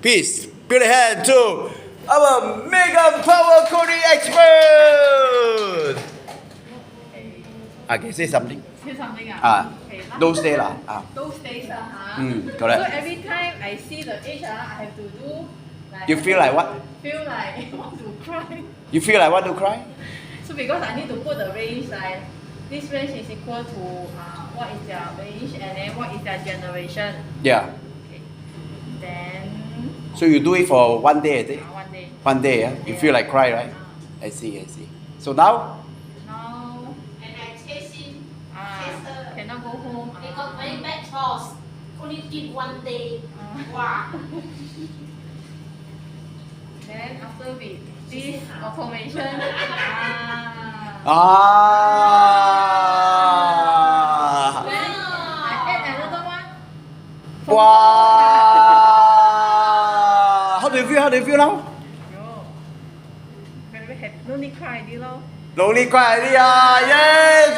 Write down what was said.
Please, put a hand to our mega power coding expert. Okay, say something. Say something Okay, those days lah. Those days Correct. So every time I see the age I have to do. Like, You feel like what? Feel like I want to cry. You feel like want to cry? So because I need to put the range like this range is equal to what is their range and then what is their generation. Yeah. Okay. Then. So you do it for one day, is it? One day. One day, yeah? You feel like cry, right? I see. So now? Now. And I chase him. Chase her. Cannot go home. They got very bad choice. Only did one day. Wow. Then after with this automation. Then I add another one. Wow! How do you feel now? Very happy. No need cry already lor. No need cry already, yes!